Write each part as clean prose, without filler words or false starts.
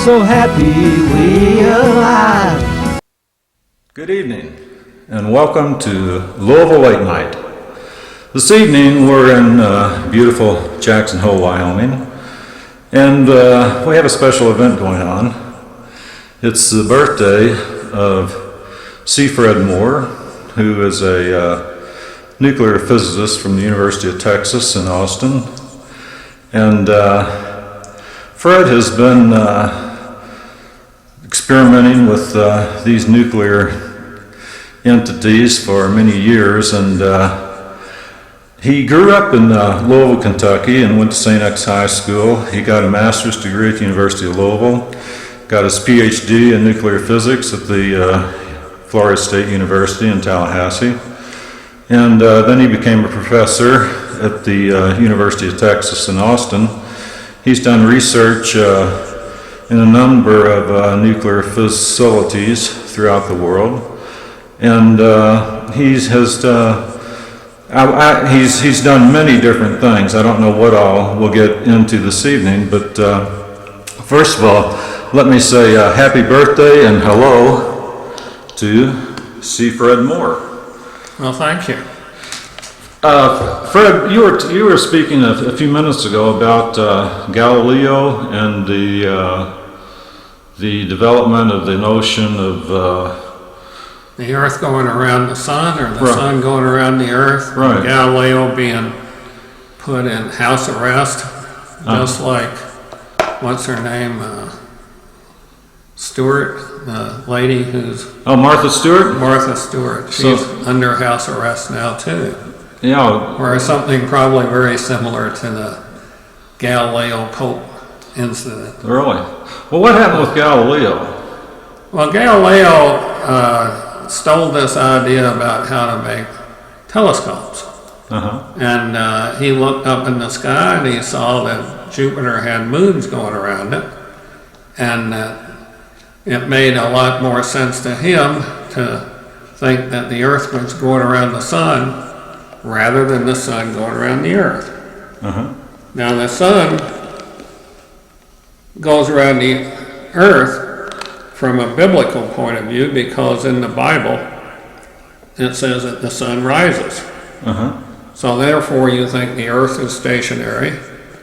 so happy we alive. Good evening, and welcome to Louisville Late Night. This evening we're in beautiful Jackson Hole, Wyoming, and we have a special event going on. It's the birthday of C.Fred Moore, who is a nuclear physicist from the University of Texas in Austin. And Fred has been experimenting with these nuclear entities for many years, and he grew up in Louisville, Kentucky, and went to St. X High School. He got a master's degree at the University of Louisville, got his Ph.D. in nuclear physics at the Florida State University in Tallahassee, and then he became a professor at the University of Texas in Austin. He's done research in a number of nuclear facilities throughout the world, and he's done many different things. I don't know what all we'll get into this evening, but first of all, let me say happy birthday and hello to C.Fred Moore. Well, thank you. Fred, you were speaking a few minutes ago about Galileo and the development of the notion of the Earth going around the Sun, or the right. Sun going around the Earth. Right. Galileo being put in house arrest, just like what's her name, Stewart, the lady who's Martha Stewart. Martha Stewart. She's under house arrest now too. Yeah. Or something probably very similar to the Galileo Pope incident. Really? Well, what happened with Galileo? Well, Galileo stole this idea about how to make telescopes. And he looked up in the sky and he saw that Jupiter had moons going around it, and it made a lot more sense to him to think that the Earth was going around the Sun rather than the Sun going around the Earth. Now the Sun goes around the Earth from a biblical point of view, because in the Bible it says that the Sun rises. So therefore you think the Earth is stationary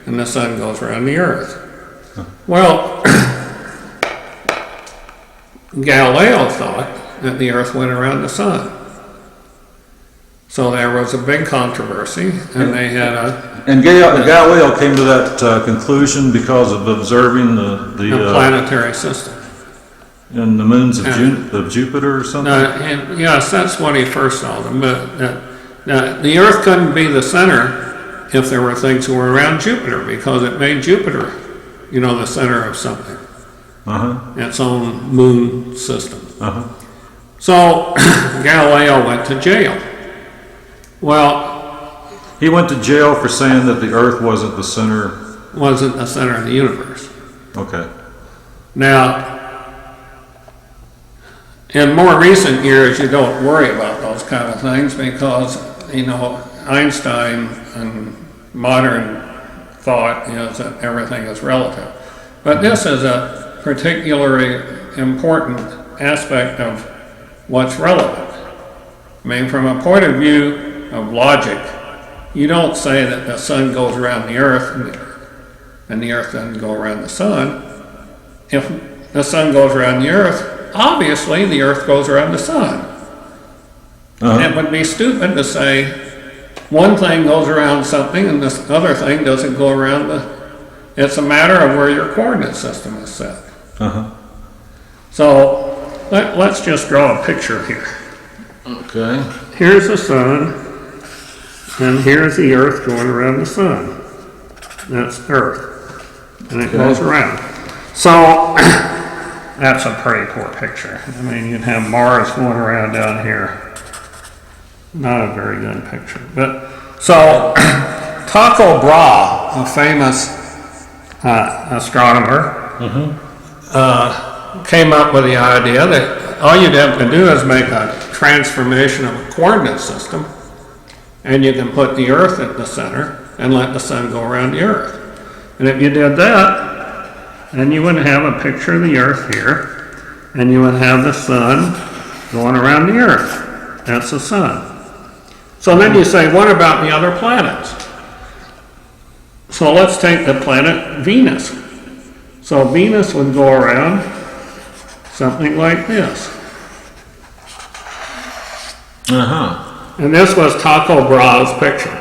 and the Sun goes around the Earth. Well, Galileo thought that the Earth went around the Sun. So there was a big controversy, and they had And Galileo came to that conclusion because of observing the planetary system. And the moons of Jupiter or something? Yes, that's what he first saw. But the Earth couldn't be the center if there were things that were around Jupiter, because it made Jupiter, the center of something. Its own moon system. So Galileo went to jail. Well, he went to jail for saying that the Earth wasn't the center. Wasn't the center of the universe. Okay. Now, in more recent years, you don't worry about those kind of things because, Einstein and modern thought is that everything is relative. But this is a particularly important aspect of what's relevant. I mean, from a point of view of logic, you don't say that the Sun goes around the Earth and the Earth doesn't go around the Sun. If the Sun goes around the Earth, obviously the Earth goes around the Sun. It would be stupid to say one thing goes around something and this other thing doesn't go around it's a matter of where your coordinate system is set. So let's just draw a picture here. Okay. Here's the Sun, and here's the Earth going around the Sun. That's Earth, and it goes around. So that's a pretty poor picture. I mean, you'd have Mars going around down here. Not a very good picture. But so Tycho Brahe, a famous astronomer, came up with the idea that all you'd have to do is make a transformation of a coordinate system, and you can put the Earth at the center and let the Sun go around the Earth. And if you did that, and you would have a picture of the Earth here, and you would have the sun going around the Earth. That's the sun. So then you say, what about the other planets? So let's take the planet Venus. So Venus would go around something like this. And this was Tycho Brahe's picture.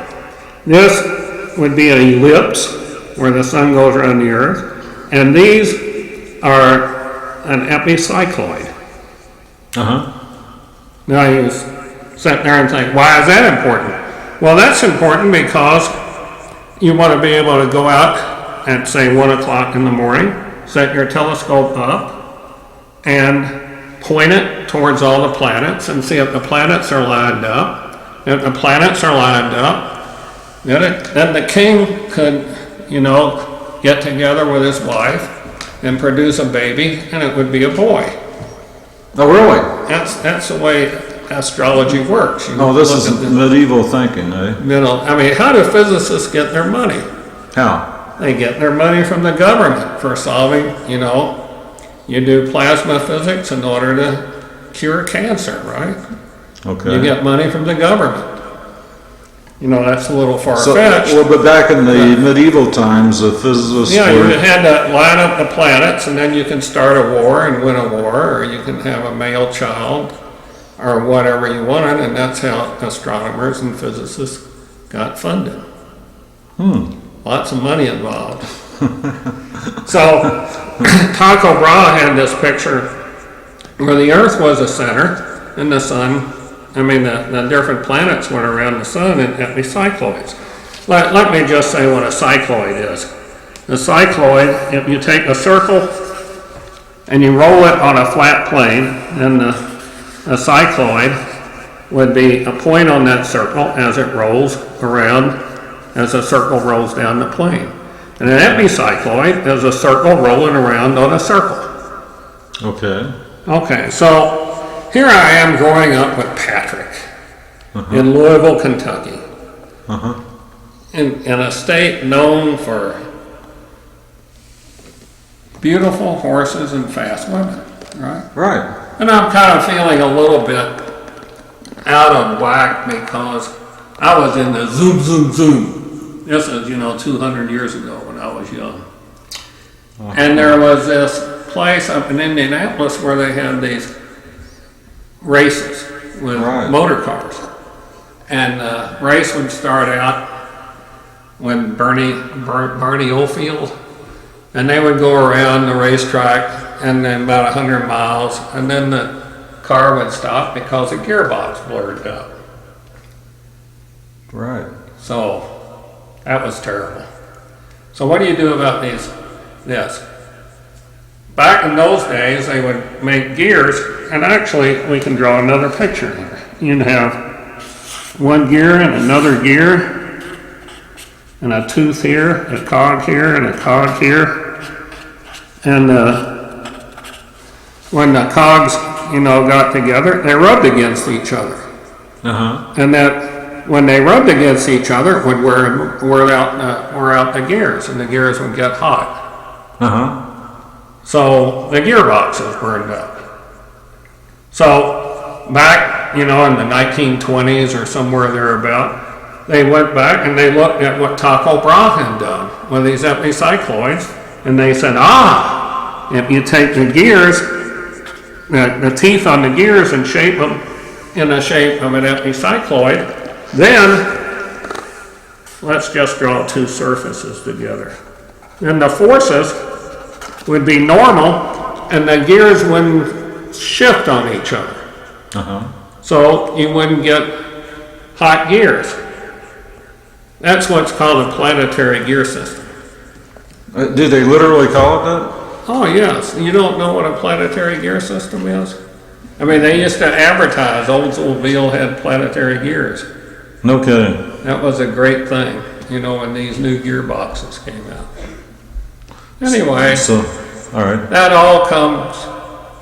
This would be an ellipse where the sun goes around the Earth, and these are an epicycloid. Now you sit there and think, why is that important? Well, that's important because you want to be able to go out at, say, 1 o'clock in the morning, set your telescope up, and point it towards all the planets and see if the planets are lined up. If the planets are lined up, then the king could, get together with his wife and produce a baby, and it would be a boy. Oh, really? That's the way astrology works. This is medieval thinking, eh? I mean, how do physicists get their money? How? They get their money from the government for solving, you do plasma physics in order to cure cancer, right? Okay. You get money from the government. That's a little far-fetched. But back in the medieval times, the physicists you had to line up the planets, and then you can start a war and win a war, or you can have a male child, or whatever you wanted, and that's how astronomers and physicists got funded. Lots of money involved. So Tycho Brahe had this picture where the Earth was the center, and the sun, the different planets went around the sun in epicycloids. Let me just say what a cycloid is. The cycloid, if you take a circle and you roll it on a flat plane, then a cycloid would be a point on that circle as it rolls around, as the circle rolls down the plane. And an epicycloid is a circle rolling around on a circle. Okay, so here I am growing up with Patrick in Louisville, Kentucky, in a state known for beautiful horses and fast women, right? Right. And I'm kind of feeling a little bit out of whack because I was in the zoom, zoom, zoom. This is, 200 years ago when I was young. And there was this place up in Indianapolis where they had these races with motor cars. And the race would start out when Barney Oldfield, and they would go around the racetrack and then about 100 miles, and then the car would stop because the gearbox blurred up. Right. So that was terrible. So what do you do about this? Back in those days, they would make gears, and actually, we can draw another picture here. You'd have one gear and another gear, and a tooth here, a cog here, and a cog here. And when the cogs, got together, they rubbed against each other. And that when they rubbed against each other, it would wear out the gears, and the gears would get hot. So the gearboxes burned up. So back, in the 1920s or somewhere thereabout, they went back and they looked at what Tycho Brahe had done with these epicycloids, and they said, if you take the gears, the teeth on the gears and shape them in the shape of an epicycloid, then let's just draw two surfaces together. Then the forces would be normal, and the gears wouldn't shift on each other. So you wouldn't get hot gears. That's what's called a planetary gear system. Did they literally call it that? Oh, yes. You don't know what a planetary gear system is? They used to advertise Oldsmobile had planetary gears. No kidding. That was a great thing, when these new gearboxes came out. Anyway, all right. That all comes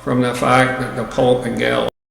from the fact that the Pope and Gal